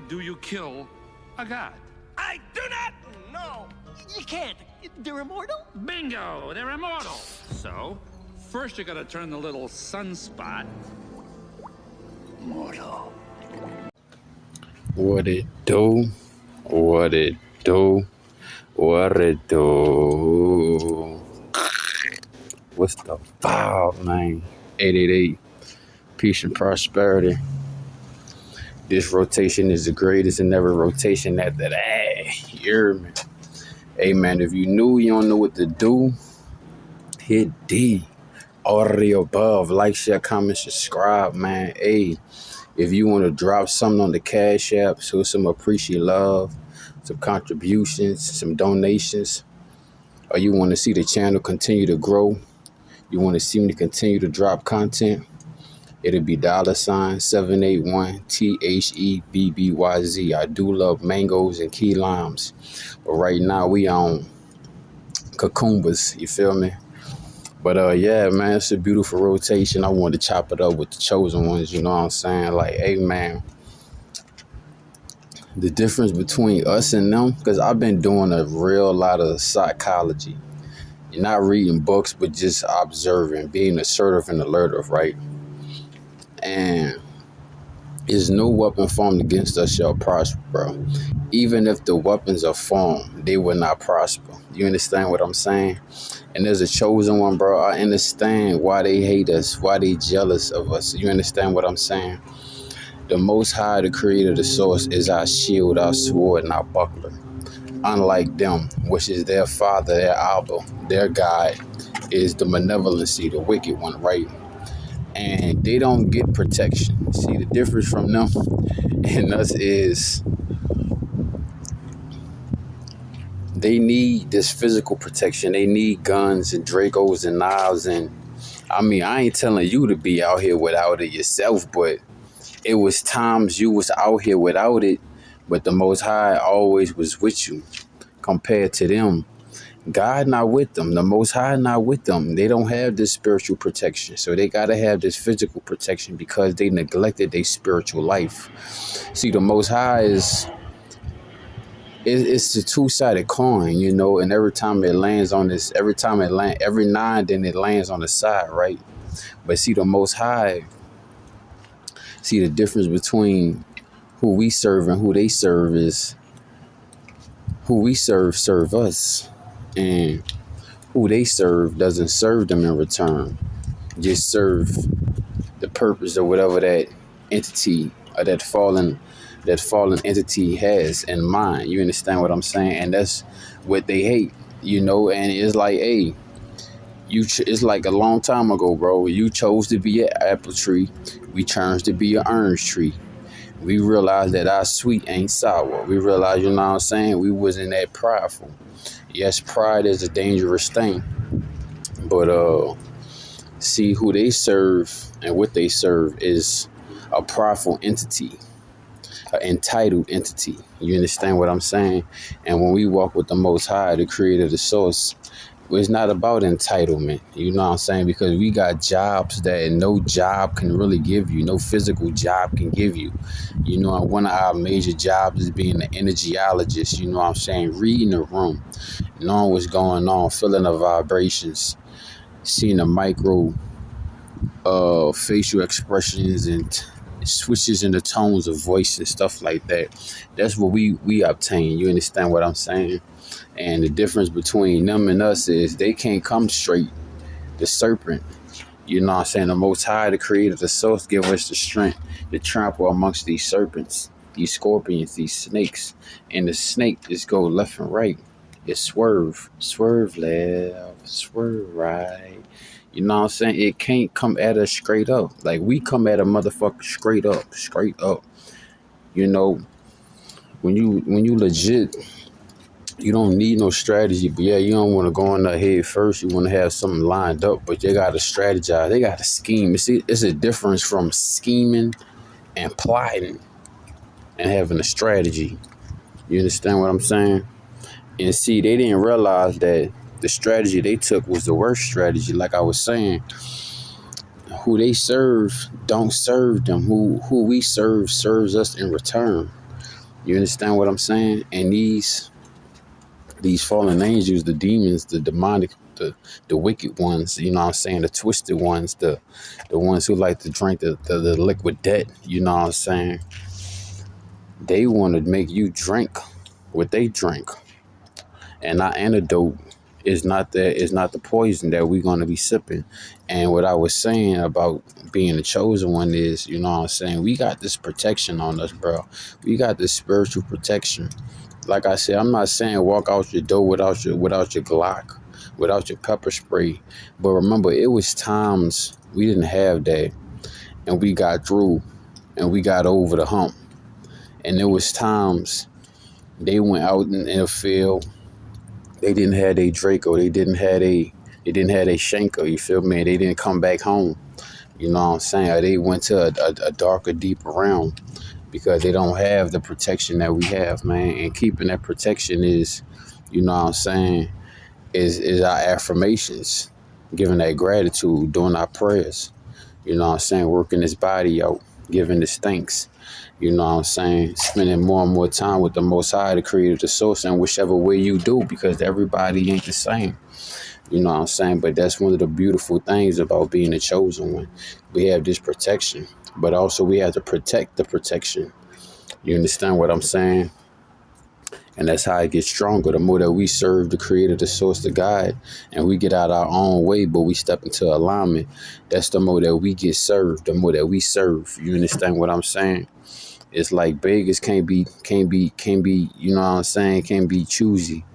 do you kill a god? I do not know. You can't. They're immortal? Bingo! They're immortal! So, first you gotta turn the little sunspot mortal. What it do? What it do? What it do? What's the file, man? 888. Peace and prosperity. This rotation is the greatest and never rotation after that. You hear me? Hey, man, if you new, you don't know what to do, hit D. All of the above. Like, share, comment, subscribe, man. Hey, if you want to drop something on the Cash App, show some appreciate love, some contributions, some donations, or you want to see the channel continue to grow, you want to see me continue to drop content, it'll be $781THEVBYZ. I do love mangoes and key limes, but right now we on cucumbers, you feel me? But yeah, man, it's a beautiful rotation. I wanted to chop it up with the chosen ones, you know what I'm saying? Like, hey, man, the difference between us and them, because I've been doing a real lot of psychology. You're not reading books, but just observing, being assertive and alertive, right? And is no weapon formed against us shall prosper, bro. Even if the weapons are formed, they will not prosper. You understand what I'm saying? And there's a chosen one, bro. I understand why they hate us, why they jealous of us. You understand what I'm saying? The Most High, the Creator, the Source, is our shield, our sword, and our buckler. Unlike them, which is their father, their Abba, their God, is the malevolency, the wicked one, right? And they don't get protection. See, the difference from them and us is they need this physical protection. They need guns and Dracos and knives. And I mean, I ain't telling you to be out here without it yourself, but it was times you was out here without it, but the Most High always was with you. Compared to them, God not with them. The Most High not with them. They don't have this spiritual protection. So they got to have this physical protection because they neglected their spiritual life. See, the Most High it's a two-sided coin, you know, and every time it lands on this, every now and then it lands on the side, right? But see, the Most High, see, the difference between who we serve and who they serve is who we serve us. And who they serve doesn't serve them in return. Just serve the purpose of whatever that entity or that fallen entity has in mind. You understand what I'm saying? And that's what they hate, you know. And it's like, hey, it's like a long time ago, bro. You chose to be an apple tree. We chose to be an orange tree. We realized that our sweet ain't sour. We realized, you know what I'm saying? We wasn't that prideful. Yes, pride is a dangerous thing. But see, who they serve and what they serve is a prideful entity, an entitled entity. You understand what I'm saying? And when we walk with the Most High, the Creator, the Source, it's not about entitlement, you know what I'm saying? Because we got jobs that no job can really give you, no physical job can give you. You know, one of our major jobs is being an energiologist, you know what I'm saying? Reading the room, knowing what's going on, feeling the vibrations, seeing the micro facial expressions and switches in the tones of voice and stuff like that. That's what we obtain. You understand what I'm saying? And the difference between them and us is they can't come straight. The serpent, you know what I'm saying? The Most High, the Creator, the Source, give us the strength to trample amongst these serpents, these scorpions, these snakes. And the snake just go left and right. It swerve left, swerve right. You know what I'm saying? It can't come at us straight up. Like, we come at a motherfucker straight up. You know, when you legit, you don't need no strategy. But yeah, you don't want to go on the head first. You want to have something lined up, but they got to strategize. They got to scheme. It's a difference from scheming and plotting and having a strategy. You understand what I'm saying? And see, they didn't realize that the strategy they took was the worst strategy. Like I was saying, who they serve don't serve them. Who we serve serves us in return. You understand what I'm saying? And these fallen angels, the demons, the demonic, the wicked ones, you know what I'm saying, the twisted ones, the ones who like to drink the liquid death, you know what I'm saying? They want to make you drink what they drink. And our antidote is not the poison that we're going to be sipping. And what I was saying about being the chosen one is, you know what I'm saying, we got this protection on us, bro. We got this spiritual protection. Like I said, I'm not saying walk out your door without your Glock, without your pepper spray. But remember, it was times we didn't have that, and we got through, and we got over the hump. And there was times they went out in the field. They didn't have a Draco. They didn't have a Shenko. You feel me? They didn't come back home. You know what I'm saying? Or they went to a darker, deeper realm because they don't have the protection that we have, man. And keeping that protection is, you know what I'm saying, is our affirmations, giving that gratitude, doing our prayers. You know what I'm saying? Working this body out, giving this thanks. You know what I'm saying? Spending more and more time with the Most High, the Creator, the Source, in whichever way you do, because everybody ain't the same. You know what I'm saying? But that's one of the beautiful things about being a chosen one. We have this protection, but also we have to protect the protection. You understand what I'm saying? And that's how it gets stronger. The more that we serve the Creator, the Source, the God, and we get out our own way, but we step into alignment, that's the more that we get served, the more that we serve. You understand what I'm saying? It's like beggars can't be, you know what I'm saying, can't be choosy.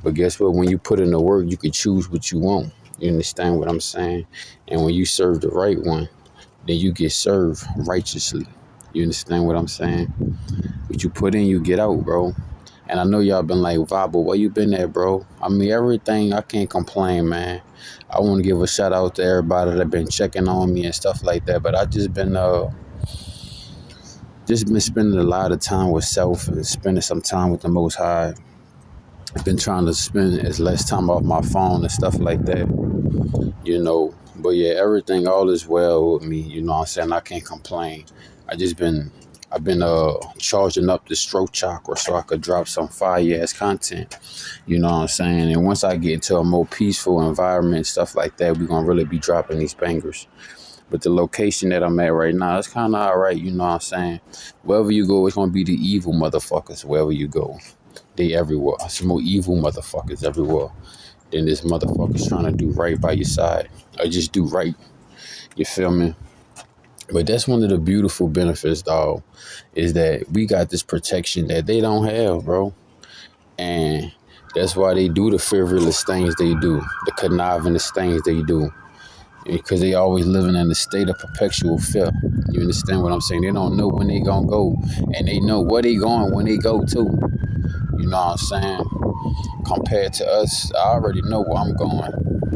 But guess what? When you put in the work, you can choose what you want. You understand what I'm saying? And when you serve the right one, then you get served righteously. You understand what I'm saying? What you put in, you get out, bro. And I know y'all been like, Vabo, where you been at, bro? I mean, everything, I can't complain, man. I want to give a shout out to everybody that been checking on me and stuff like that. But I just been spending a lot of time with self and spending some time with the Most High. I've been trying to spend as less time off my phone and stuff like that, you know. But yeah, everything, all is well with me, you know what I'm saying? I can't complain. I've been charging up the stroke chakra so I could drop some fire-ass content, you know what I'm saying? And once I get into a more peaceful environment, stuff like that, we're going to really be dropping these bangers. But the location that I'm at right now, it's kind of all right, you know what I'm saying? Wherever you go, it's going to be the evil motherfuckers wherever you go. They everywhere. Some more evil motherfuckers everywhere than this motherfuckers trying to do right by your side. Or just do right. You feel me? But that's one of the beautiful benefits, dog, is that we got this protection that they don't have, bro. And that's why they do the frivolous things they do, the conniving things they do. Because they always living in a state of perpetual fear. You understand what I'm saying? They don't know when they gonna go, and they know where they going when they go to. You know what I'm saying? Compared to us, I already know where I'm going.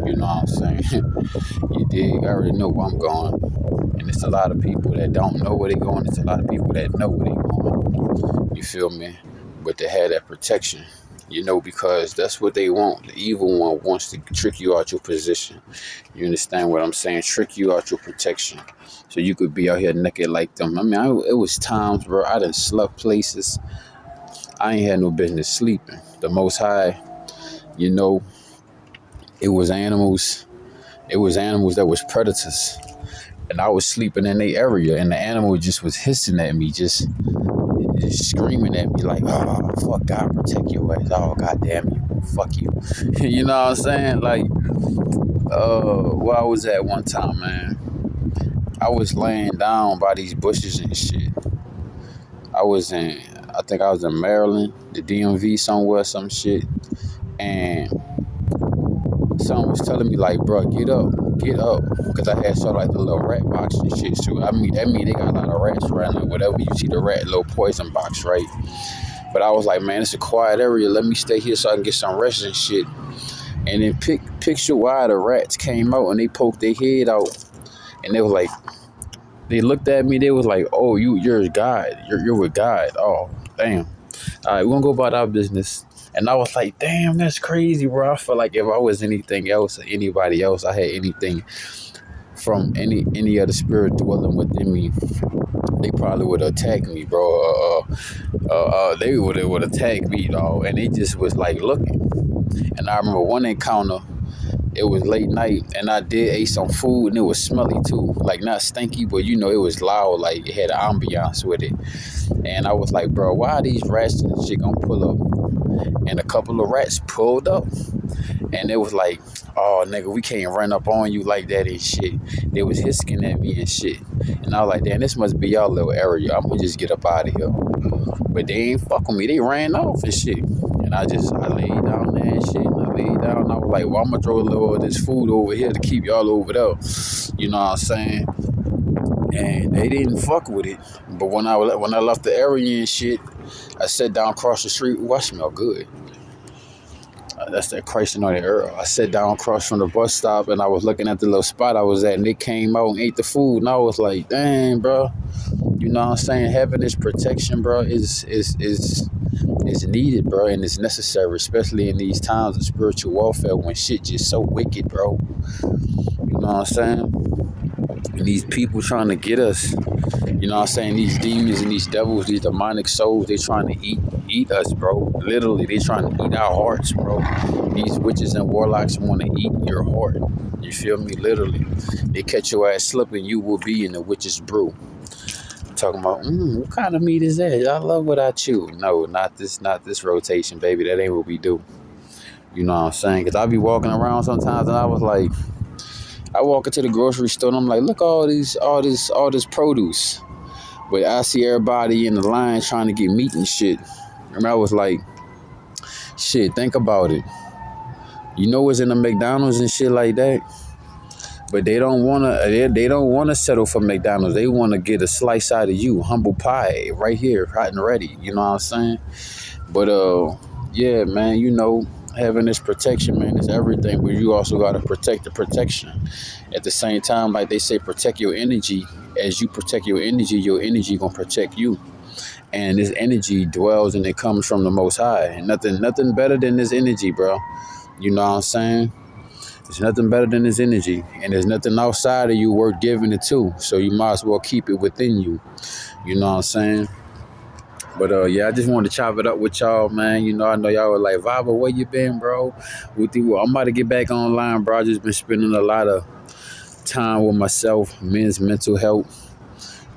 You know what I'm saying? You dig? I already know where I'm going. And it's a lot of people that don't know where they're going. It's a lot of people that know where they're going. You feel me? But they have that protection. You know, because that's what they want. The evil one wants to trick you out your position. You understand what I'm saying? Trick you out your protection. So you could be out here naked like them. I mean, it was times, bro, I done slept places I ain't had no business sleeping. The Most High, you know, it was animals that was predators. And I was sleeping in their area, and the animal just was hissing at me, just screaming at me like, oh, fuck, God, protect your ass. Oh, God damn you. Fuck you. You know what I'm saying? Like, where I was at one time, man, I was laying down by these bushes and shit. I think I was in Maryland, the DMV somewhere, some shit. And someone was telling me like, bro, get up. Because I had sort of like the little rat box and shit. So I mean, that mean they got a lot of rats around there. Whatever you see the rat, little poison box, right? But I was like, man, it's a quiet area. Let me stay here so I can get some rest and shit. And then picture why the rats came out and they poked their head out. And they was like, they looked at me. They was like, oh, you're a God. You're with God. Oh, damn. All right, we're going to go about our business. And I was like, damn, that's crazy, bro. I feel like if I was anything else or anybody else, I had anything from any other spirit dwelling within me, they probably would have attacked me, bro. They would attack me, dog. And they just was like looking. And I remember one encounter. It was late night, and I did ate some food, and it was smelly too. Like not stinky, but you know, it was loud. Like it had an ambiance with it. And I was like, bro, why are these rats and shit gonna pull up? And a couple of rats pulled up, and it was like, oh nigga, we can't run up on you like that and shit. They was hissing at me and shit. And I was like, damn, this must be y'all little area. I'm gonna just get up out of here. But they ain't fuck with me. They ran off and shit. And I laid down there and shit. And I laid down. And I was like, well, I'm gonna throw a little of this food over here to keep y'all over there. You know what I'm saying? And they didn't fuck with it. But when I left the area and shit, I sat down across the street. Ooh, I smell good. That's that Christ and that Earl. I sat down across from the bus stop, and I was looking at the little spot I was at, and they came out and ate the food, and I was like, dang, bro. You know what I'm saying? Having this protection, bro, is needed, bro, and it's necessary, especially in these times of spiritual warfare when shit just so wicked, bro. You know what I'm saying? And these people trying to get us, you know what I'm saying? These demons and these devils, these demonic souls, they trying to eat us, bro. Literally, they trying to eat our hearts, bro. These witches and warlocks want to eat your heart. You feel me? Literally. They catch your ass slipping, you will be in the witch's brew. Talking about, what kind of meat is that? I love what I chew. No, not this rotation, baby. That ain't what we do. You know what I'm saying? Because I be walking around sometimes, and I was like, I walk into the grocery store, and I'm like, look, all this produce. But I see everybody in the line trying to get meat and shit. And I was like, shit, think about it. You know what's in the McDonald's and shit like that? But they don't wanna settle for McDonald's. They wanna get a slice out of you, humble pie, right here, hot and ready. You know what I'm saying? But yeah, man, you know, having this protection, man, is everything. But you also gotta protect the protection. At the same time, like they say, protect your energy. As you protect your energy gonna protect you. And this energy dwells and it comes from the Most High. And nothing better than this energy, bro. You know what I'm saying? There's nothing better than this energy, and there's nothing outside of you worth giving it to. So you might as well keep it within you. You know what I'm saying? But yeah, I just wanted to chop it up with y'all, man. You know, I know y'all were like, Vaba, where you been, bro? I'm about to get back online, bro. I just been spending a lot of time with myself, men's mental health.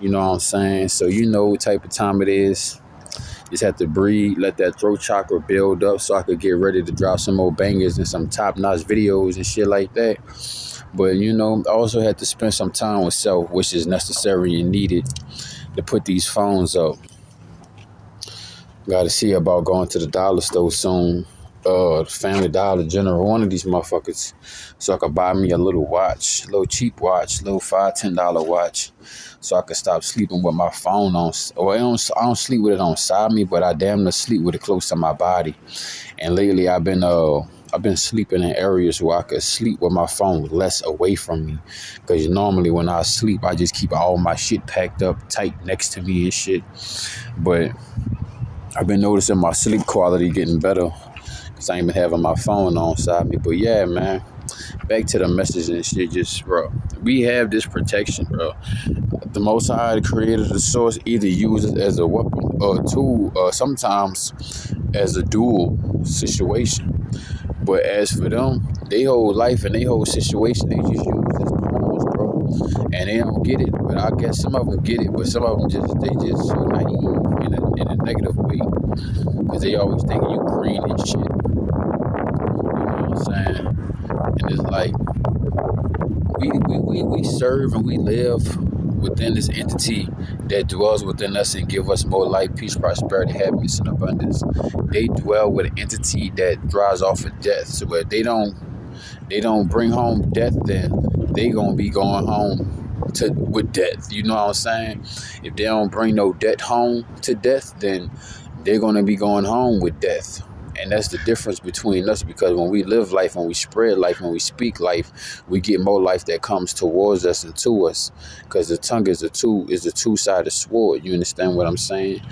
You know what I'm saying? So you know what type of time it is. Just have to breathe, let that throat chakra build up so I could get ready to drop some more bangers and some top-notch videos and shit like that. But, you know, I also had to spend some time with self, which is necessary and needed to put these phones up. Got to see about going to the dollar store soon. Family Dollar General, one of these motherfuckers, so I could buy me a little watch, little cheap watch, little $5, $10 watch, so I could stop sleeping with my phone on. Or I don't sleep with it on side me, but I damn near sleep with it close to my body. And lately I've been sleeping in areas where I could sleep with my phone less away from me. Because normally when I sleep, I just keep all my shit packed up tight next to me and shit. But I've been noticing my sleep quality getting better. I ain't been having my phone on side me. But yeah, man, back to the message and shit. Just, bro, we have this protection, bro. The Most High, the creator, the source, either use it as a weapon or a tool, or sometimes as a dual situation. But as for them, they whole life and they whole situation, they just use as pawns, bro. And they don't get it. But I guess some of them get it, but some of them they just so naive in a negative way. Because they always think you green and shit. Saying, and it's like we serve and we live within this entity that dwells within us and give us more life, peace, prosperity, happiness, and abundance. They dwell with an entity that drives off of death. So if they don't bring home death, then they gonna be going home with death. You know what I'm saying? If they don't bring no death home to death, then they're gonna be going home with death. And that's the difference between us, because when we live life, when we spread life, when we speak life, we get more life that comes towards us and to us. Because the tongue is a two-sided sword. You understand what I'm saying?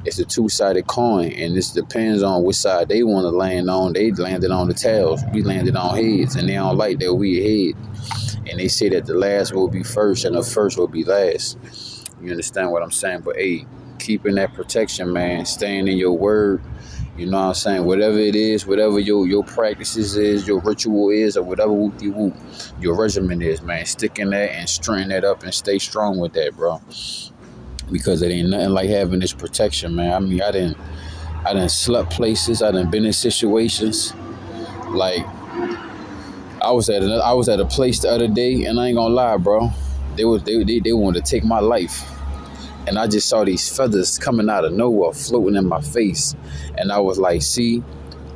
It's a two-sided coin, and this depends on which side they want to land on. They landed on the tails. We landed on heads, and they don't like that we head. And they say that the last will be first and the first will be last. You understand what I'm saying? But hey, keeping that protection, man, staying in your word. You know what I'm saying? Whatever it is, whatever your practices is, your ritual is, or whatever whoop-de-whoop your regimen is, man, stick in that and strengthen that up and stay strong with that, bro. Because it ain't nothing like having this protection, man. I mean, I done slept places, I done been in situations. Like, I was at a place the other day, and I ain't gonna lie, bro. They wanted to take my life. And I just saw these feathers coming out of nowhere, floating in my face. And I was like, see,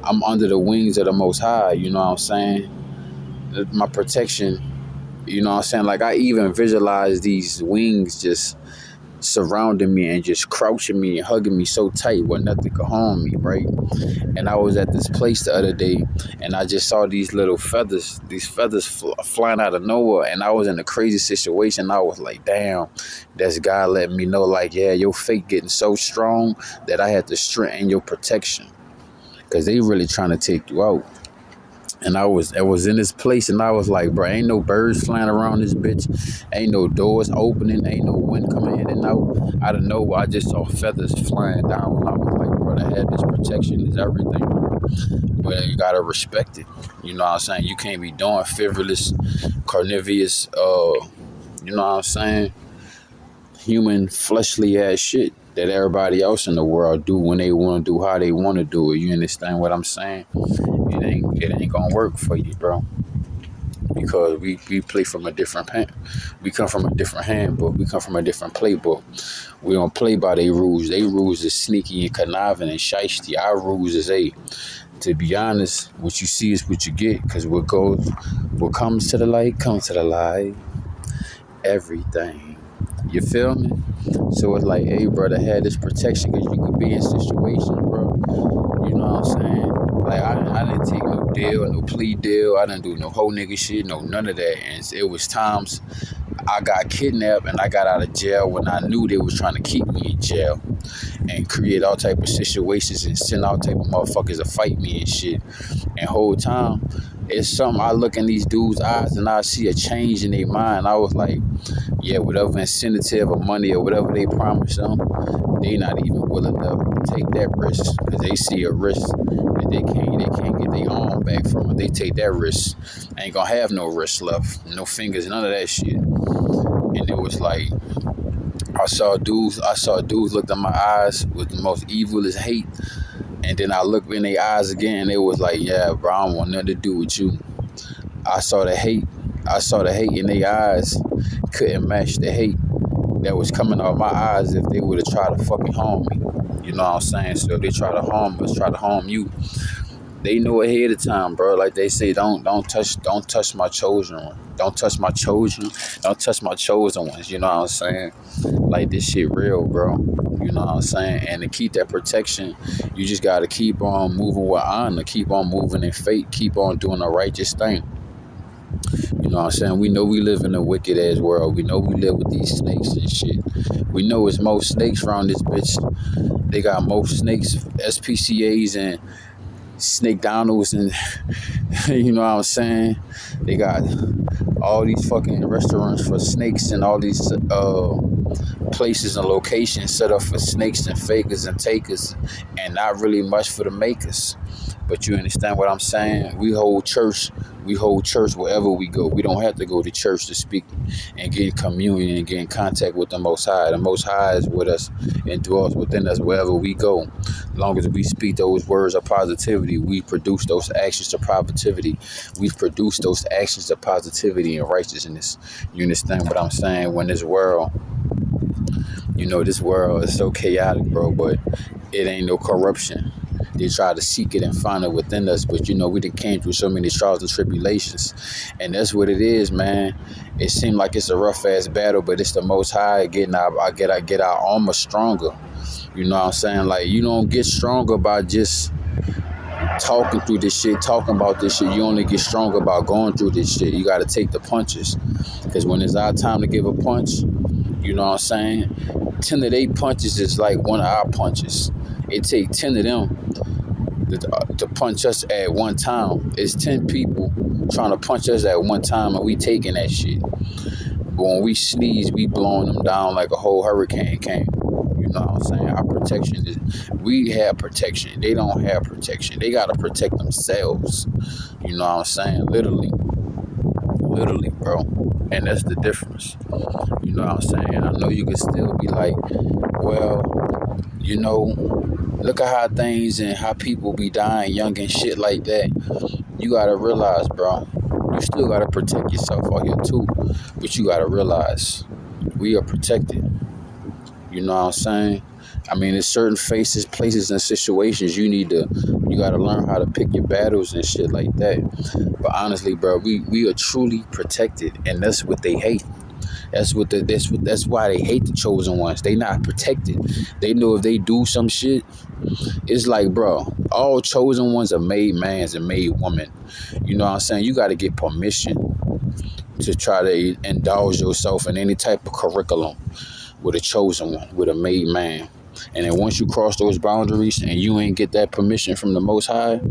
I'm under the wings of the Most High, you know what I'm saying? My protection, you know what I'm saying? Like, I even visualized these wings just surrounding me and just crouching me and hugging me so tight where nothing could harm me, right? And I was at this place the other day, and I just saw these little feathers, flying out of nowhere, and I was in a crazy situation. I was like, damn, that's God letting me know, like, yeah, your faith getting so strong that I had to strengthen your protection, because they really trying to take you out. And I was in this place, and I was like, bro, ain't no birds flying around this bitch. Ain't no doors opening. Ain't no wind coming in and out. I don't know. I just saw feathers flying down. And I was like, bro, to have this protection is everything, bro. But you gotta respect it. You know what I'm saying? You can't be doing frivolous, carnivorous, you know what I'm saying? Human, fleshly ass shit that everybody else in the world do when they want to do how they want to do it. You understand what I'm saying? It ain't gonna work for you, bro. Because we play from a different hand. We come from a different handbook. We come from a different playbook. We don't play by their rules. Their rules is sneaky and conniving and shiesty. Our rules is to be honest, what you see is what you get. Because what comes to the light comes to the light. Everything. You feel me? So it's like, hey, brother, have this protection because you could be in situations, bro. You know what I'm saying? Like, I didn't take no deal, no plea deal. I didn't do no whole nigga shit, no none of that. And it was times I got kidnapped and I got out of jail when I knew they was trying to keep me in jail and create all type of situations and send all type of motherfuckers to fight me and shit. And whole time, it's something I look in these dudes' eyes and I see a change in their mind. I was like, yeah, whatever incentive or money or whatever they promise them, they not even willing to take that risk because they see a risk that they can't get their arm back from it. They take that risk. Ain't gonna have no wrist left, no fingers, none of that shit. And it was like, I saw dudes looked in my eyes with the most evilest hate. And then I looked in their eyes again, and it was like, yeah, bro, I don't want nothing to do with you. I saw the hate in their eyes. Couldn't match the hate that was coming out of my eyes if they would have tried to fucking harm me. You know what I'm saying? So if they try to harm us, try to harm you, they know ahead of time, bro. Like they say, don't touch my chosen one. Don't touch my chosen. Don't touch my chosen ones. You know what I'm saying? Like, this shit real, bro. You know what I'm saying? And to keep that protection, you just gotta keep on moving with honor, keep on moving in faith, keep on doing the righteous thing. You know what I'm saying? We know we live in a wicked ass world. We know we live with these snakes and shit. We know it's most snakes around this bitch. They got most snakes, SPCAs and Snake Donalds, and you know what I'm saying? They got all these fucking restaurants for snakes and all these places and locations set up for snakes and fakers and takers, and not really much for the makers. But you understand what I'm saying? We hold church wherever we go. We don't have to go to church to speak and get in communion and get in contact with the Most High. The Most High is with us and dwells within us wherever we go. As long as we speak those words of positivity, we produce those actions of positivity. We produce those actions of positivity and righteousness. You understand what I'm saying? When this world, this world is so chaotic, bro, but it ain't no corruption. They try to seek it and find it within us, but we done came through so many trials and tribulations, and that's what it is, man. It seemed like it's a rough ass battle, but it's the Most High getting our armor stronger. You know what I'm saying? Like, you don't get stronger by just talking through this shit, talking about this shit. You only get stronger by going through this shit. You got to take the punches, because when it's our time to give a punch, you know what I'm saying? 10 of their punches is like one of our punches. It take 10 of them to punch us at one time. It's 10 people trying to punch us at one time, and we taking that shit. But when we sneeze, we blowing them down like a whole hurricane came. You know what I'm saying? Our protection is, we have protection. They don't have protection. They got to protect themselves. You know what I'm saying? Literally, bro. And that's the difference. You know what I'm saying? I know you can still be like, well, you know, look at how things and how people be dying young and shit like that. You got to realize, bro, you still got to protect yourself out here too. But you got to realize we are protected. You know what I'm saying? I mean, there's certain faces, places, and situations you got to learn how to pick your battles and shit like that. But honestly, bro, we are truly protected, and that's what they hate. That's why they hate the chosen ones. They not protected. They know if they do some shit, it's like, bro, all chosen ones are made mans and made women. You know what I'm saying? You got to get permission to try to indulge yourself in any type of curriculum with a chosen one, with a made man. And then once you cross those boundaries and you ain't get that permission from the Most High,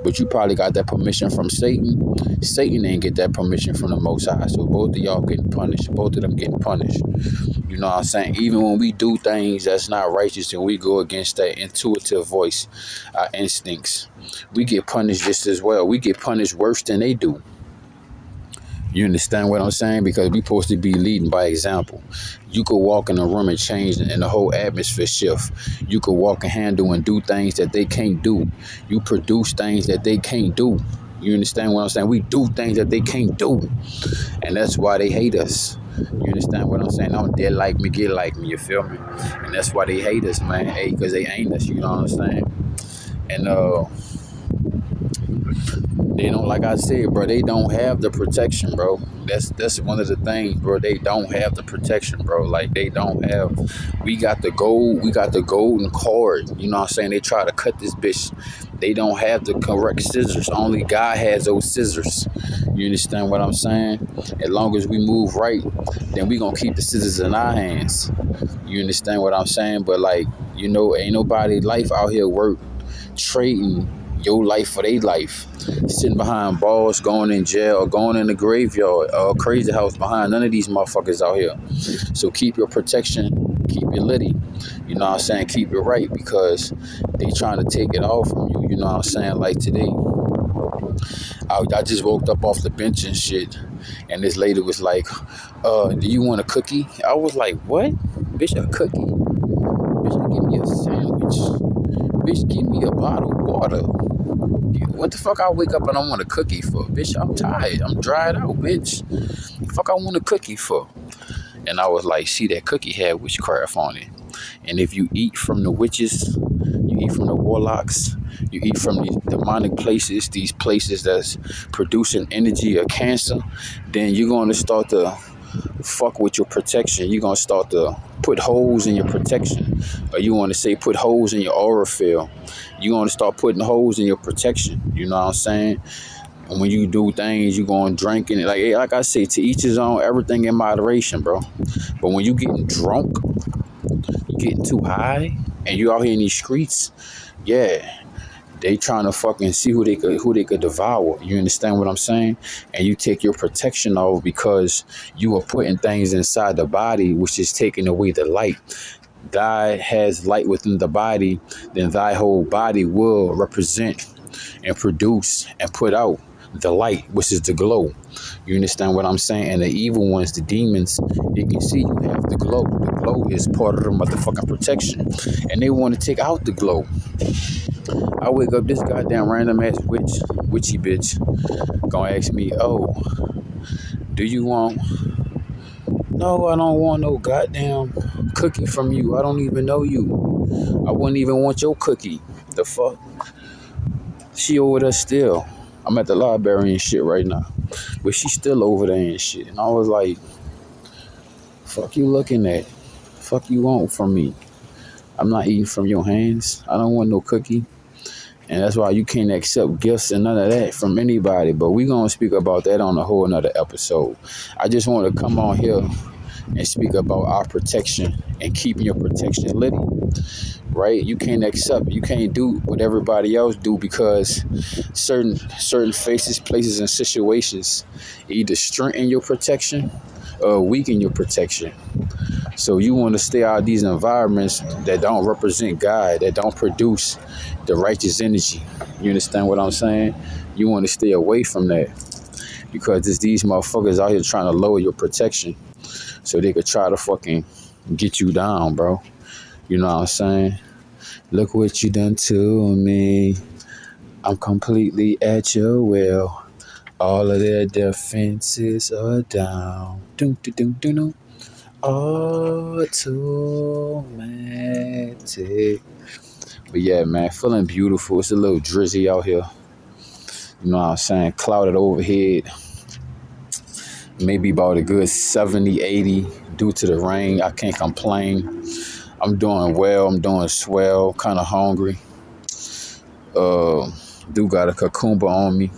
but you probably got that permission from Satan, Satan ain't get that permission from the Most High. So both of y'all getting punished. Both of them getting punished. You know what I'm saying? Even when we do things that's not righteous and we go against that intuitive voice, our instincts, we get punished just as well. We get punished worse than they do. You understand what I'm saying? Because we supposed to be leading by example. You could walk in a room and change and the whole atmosphere shift. You could walk and handle and do things that they can't do. You produce things that they can't do. You understand what I'm saying? We do things that they can't do. And that's why they hate us. You understand what I'm saying? Don't dare like me, get like me, you feel me? And that's why they hate us, man. Hey, because they ain't us, you know what I'm saying? And they don't, like I said, bro, they don't have the protection, bro. That's one of the things, bro. They don't have the protection, bro. Like, they don't have, we got the golden cord. You know what I'm saying? They try to cut this bitch. They don't have the correct scissors. Only God has those scissors. You understand what I'm saying? As long as we move right, then we gonna keep the scissors in our hands. You understand what I'm saying? But, like, you know, ain't nobody life out here worth trading your life for their life. Sitting behind bars, going in jail, or going in the graveyard, or crazy house behind none of these motherfuckers out here. So keep your protection, keep your litty. You know what I'm saying? Keep it right, because they trying to take it all from you. You know what I'm saying? Like today, I just woke up off the bench and shit, and this lady was like, do you want a cookie? I was like, what? Bitch, a cookie? Bitch, give me a sandwich. Bitch, give me a bottle of water. What the fuck I wake up and I want a cookie for? Bitch, I'm tired. I'm dried out, bitch. The fuck I want a cookie for? And I was like, see, that cookie had witchcraft on it. And if you eat from the witches, you eat from the warlocks, you eat from these demonic places, these places that's producing energy or cancer, then you're going to start to fuck with your protection. You're going to start to put holes in your protection. Or you want to say put holes in your aura field. You're going to start putting holes in your protection. You know what I'm saying? And when you do things, you're going drinking it. Like I say, to each his own, everything in moderation, bro. But when you getting drunk, you getting too high, and you out here in these streets, yeah, they trying to fucking see who they could devour. You understand what I'm saying? And you take your protection off because you are putting things inside the body, which is taking away the light. Thy has light within the body, then thy whole body will represent and produce and put out the light, which is the glow. You understand what I'm saying? And the evil ones, the demons, they can see you have the glow. The glow is part of the motherfucking protection. And they want to take out the glow. I wake up, this goddamn random ass witchy bitch gonna ask me, oh, do you want... No, I don't want no goddamn cookie from you. I don't even know you. I wouldn't even want your cookie. The fuck? She over there still. I'm at the library and shit right now. But she's still over there and shit. And I was like, fuck you looking at? Fuck you want from me? I'm not eating from your hands. I don't want no cookie. And that's why you can't accept gifts and none of that from anybody. But we're going to speak about that on a whole nother episode. I just want to come on here and speak about our protection and keeping your protection lit. Right? You can't do what everybody else do, because certain faces, places, and situations either strengthen your protection weaken your protection. So you want to stay out of these environments that don't represent God, that don't produce the righteous energy. You understand what I'm saying? You want to stay away from that because it's these motherfuckers out here trying to lower your protection so they could try to fucking get you down, bro. You know what I'm saying? Look what you done to me. I'm completely at your will. All of their defenses are down. Doom, doom, doom, doom, doom. Automatic. But yeah, man, feeling beautiful. It's a little drizzy out here. You know what I'm saying? Clouded overhead. Maybe about a good 70, 80 due to the rain. I can't complain. I'm doing well. I'm doing swell. Kind of hungry. Do got a cucumber on me.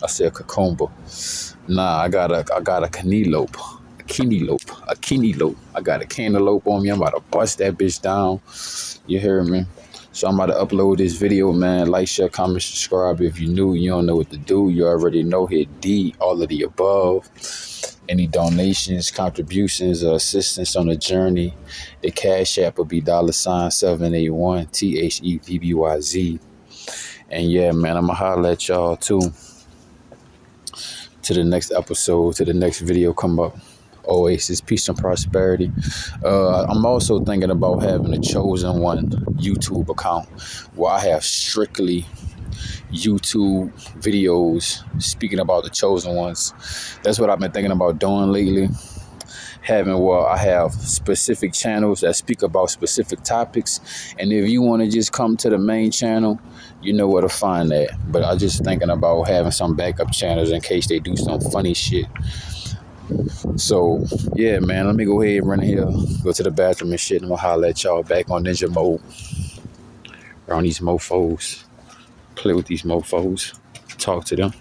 I said cucumber. Nah, I got a cantaloupe. A cantaloupe. I got a cantaloupe on me. I'm about to bust that bitch down. You hear me? So I'm about to upload this video, man. Like, share, comment, subscribe. If you're new, you don't know what to do. You already know. Hit D, all of the above. Any donations, contributions, or assistance on the journey, the Cash App will be $781 THEVBYZ. And yeah, man, I'm going to holler at y'all too. To the next episode, to the next video come up. Oasis, peace and prosperity. I'm also thinking about having a Chosen1 YouTube account where I have strictly YouTube videos speaking about the chosen ones. That's what I've been thinking about doing lately. I have specific channels that speak about specific topics. And if you want to just come to the main channel, you know where to find that. But I'm just thinking about having some backup channels in case they do some funny shit. So, yeah, man, let me go ahead and run in here, go to the bathroom and shit, and I'm gonna holler at y'all back on ninja mode. Around these mofos. Play with these mofos. Talk to them.